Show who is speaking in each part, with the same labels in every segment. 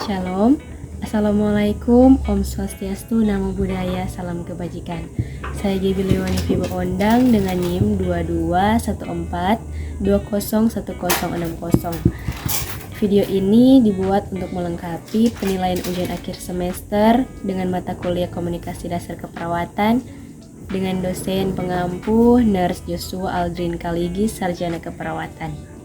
Speaker 1: Shalom, Assalamualaikum, Om Swastiastu, Namo Buddhaya, Salam Kebajikan. Saya Gibi Lewani Fibo Ondang dengan NIM 2214201060. Video ini dibuat untuk melengkapi penilaian ujian akhir semester dengan mata kuliah Komunikasi Dasar Keperawatan dengan dosen pengampu Nurse Joshua Aldrin Kaligis, Sarjana Keperawatan.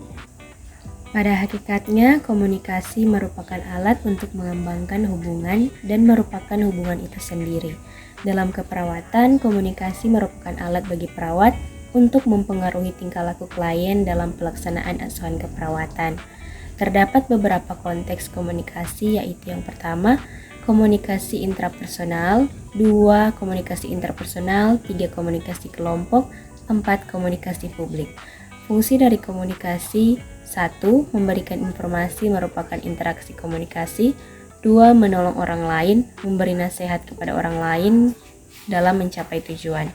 Speaker 1: Pada hakikatnya, komunikasi merupakan alat untuk mengembangkan hubungan dan merupakan hubungan itu sendiri. Dalam keperawatan, komunikasi merupakan alat bagi perawat untuk mempengaruhi tingkah laku klien dalam pelaksanaan asuhan keperawatan. Terdapat beberapa konteks komunikasi, yaitu yang pertama, komunikasi intrapersonal, 2. Komunikasi interpersonal, 3. Komunikasi kelompok, 4. Komunikasi publik. Fungsi dari komunikasi: 1. Memberikan informasi merupakan interaksi komunikasi. 2. Menolong orang lain, memberi nasihat kepada orang lain dalam mencapai tujuan.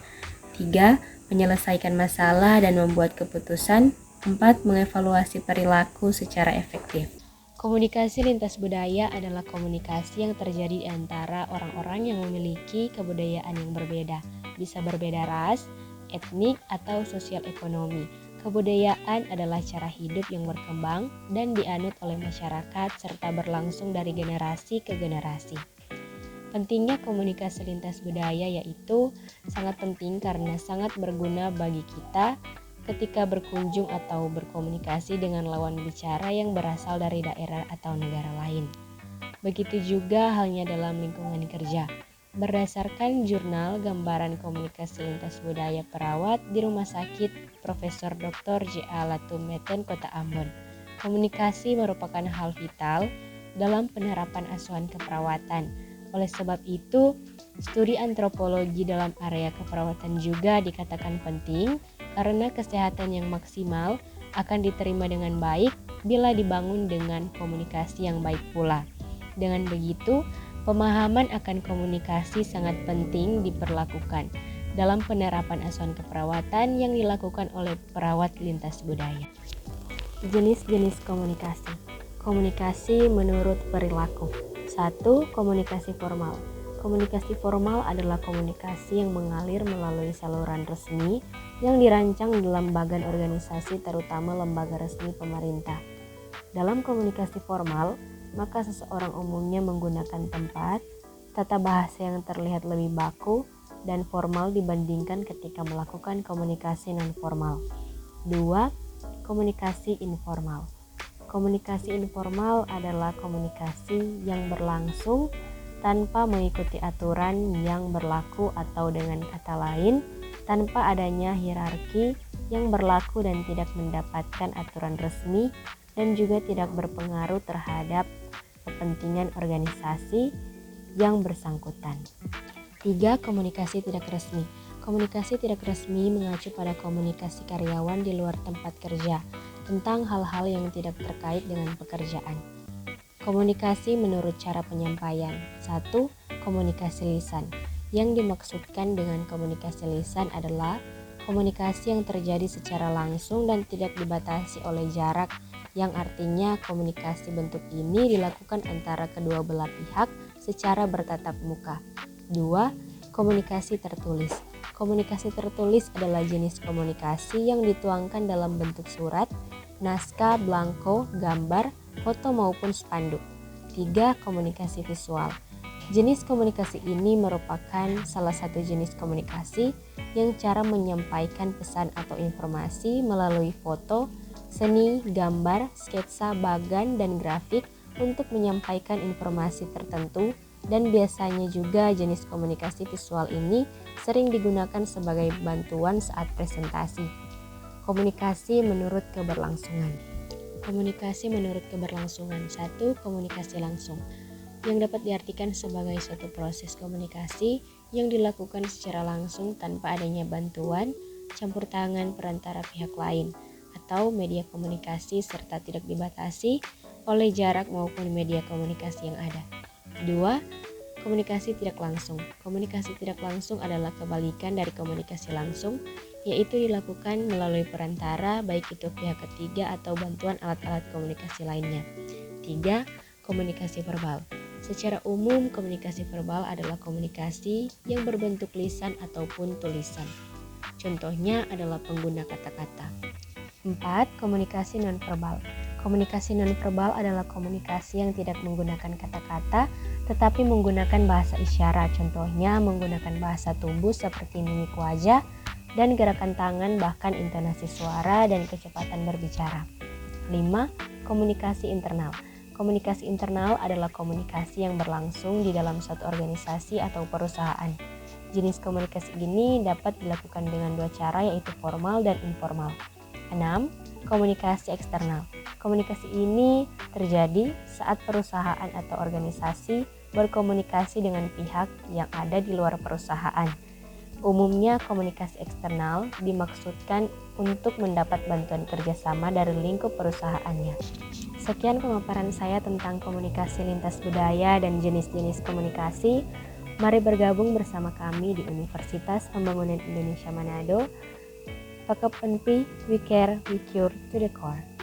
Speaker 1: 3. Menyelesaikan masalah dan membuat keputusan. 4. Mengevaluasi perilaku secara efektif. Komunikasi lintas budaya adalah komunikasi yang terjadi di antara orang-orang yang memiliki kebudayaan yang berbeda, bisa berbeda ras, etnik, atau sosial ekonomi. Kebudayaan adalah cara hidup yang berkembang dan dianut oleh masyarakat serta berlangsung dari generasi ke generasi. Pentingnya komunikasi lintas budaya yaitu sangat penting karena sangat berguna bagi kita ketika berkunjung atau berkomunikasi dengan lawan bicara yang berasal dari daerah atau negara lain. Begitu juga halnya dalam lingkungan kerja. Berdasarkan jurnal Gambaran Komunikasi Lintas Budaya Perawat di Rumah Sakit Profesor Dr. J.A. Latumeten, Kota Ambon, komunikasi merupakan hal vital dalam penerapan asuhan keperawatan. Oleh sebab itu, studi antropologi dalam area keperawatan juga dikatakan penting karena kesehatan yang maksimal akan diterima dengan baik bila dibangun dengan komunikasi yang baik pula. Dengan begitu, pemahaman akan komunikasi sangat penting diperlakukan dalam penerapan asuhan keperawatan yang dilakukan oleh perawat lintas budaya. Jenis-jenis komunikasi. Komunikasi menurut perilaku. 1. Komunikasi formal. Komunikasi formal adalah komunikasi yang mengalir melalui saluran resmi yang dirancang dalam bagan organisasi, terutama lembaga resmi pemerintah. Dalam komunikasi formal, maka seseorang umumnya menggunakan tempat, tata bahasa yang terlihat lebih baku dan formal dibandingkan ketika melakukan komunikasi non-formal. 2. Komunikasi informal. Komunikasi informal adalah komunikasi yang berlangsung tanpa mengikuti aturan yang berlaku, atau dengan kata lain, tanpa adanya hierarki yang berlaku dan tidak mendapatkan aturan resmi dan juga tidak berpengaruh terhadap kepentingan organisasi yang bersangkutan. 3. Komunikasi tidak resmi. Komunikasi tidak resmi mengacu pada komunikasi karyawan di luar tempat kerja tentang hal-hal yang tidak terkait dengan pekerjaan. Komunikasi menurut cara penyampaian. 1. Komunikasi lisan. Yang dimaksudkan dengan komunikasi lisan adalah komunikasi yang terjadi secara langsung dan tidak dibatasi oleh jarak, yang artinya komunikasi bentuk ini dilakukan antara kedua belah pihak secara bertatap muka. 2. Komunikasi tertulis. Komunikasi tertulis adalah jenis komunikasi yang dituangkan dalam bentuk surat, naskah, blanko, gambar, foto maupun spanduk. 3. Komunikasi visual. Jenis komunikasi ini merupakan salah satu jenis komunikasi yang cara menyampaikan pesan atau informasi melalui foto, seni, gambar, sketsa, bagan, dan grafik untuk menyampaikan informasi tertentu, dan biasanya juga jenis komunikasi visual ini sering digunakan sebagai bantuan saat presentasi. Komunikasi menurut keberlangsungan. Komunikasi menurut keberlangsungan. 1. Komunikasi langsung, yang dapat diartikan sebagai suatu proses komunikasi yang dilakukan secara langsung tanpa adanya bantuan, campur tangan perantara pihak lain, atau media komunikasi serta tidak dibatasi oleh jarak maupun media komunikasi yang ada. 2. Komunikasi tidak langsung. Komunikasi tidak langsung adalah kebalikan dari komunikasi langsung, yaitu dilakukan melalui perantara, baik itu pihak ketiga atau bantuan alat-alat komunikasi lainnya. 3. komunikasi verbal. Secara umum, komunikasi verbal adalah komunikasi yang berbentuk lisan ataupun tulisan. Contohnya adalah pengguna kata-kata. 4. Komunikasi nonverbal. Komunikasi nonverbal adalah komunikasi yang tidak menggunakan kata-kata, tetapi menggunakan bahasa isyarat. Contohnya menggunakan bahasa tubuh seperti mimik wajah dan gerakan tangan, bahkan intonasi suara dan kecepatan berbicara. 5. Komunikasi internal. Komunikasi internal adalah komunikasi yang berlangsung di dalam suatu organisasi atau perusahaan. Jenis komunikasi ini dapat dilakukan dengan dua cara, yaitu formal dan informal. 6. Komunikasi eksternal. Komunikasi ini terjadi saat perusahaan atau organisasi berkomunikasi dengan pihak yang ada di luar perusahaan. Umumnya komunikasi eksternal dimaksudkan untuk mendapat bantuan kerjasama dari lingkup perusahaannya. Sekian pemaparan saya tentang komunikasi lintas budaya dan jenis-jenis komunikasi. Mari bergabung bersama kami di Universitas Pembangunan Indonesia Manado. Pakep Unpi, we care, we cure to the core.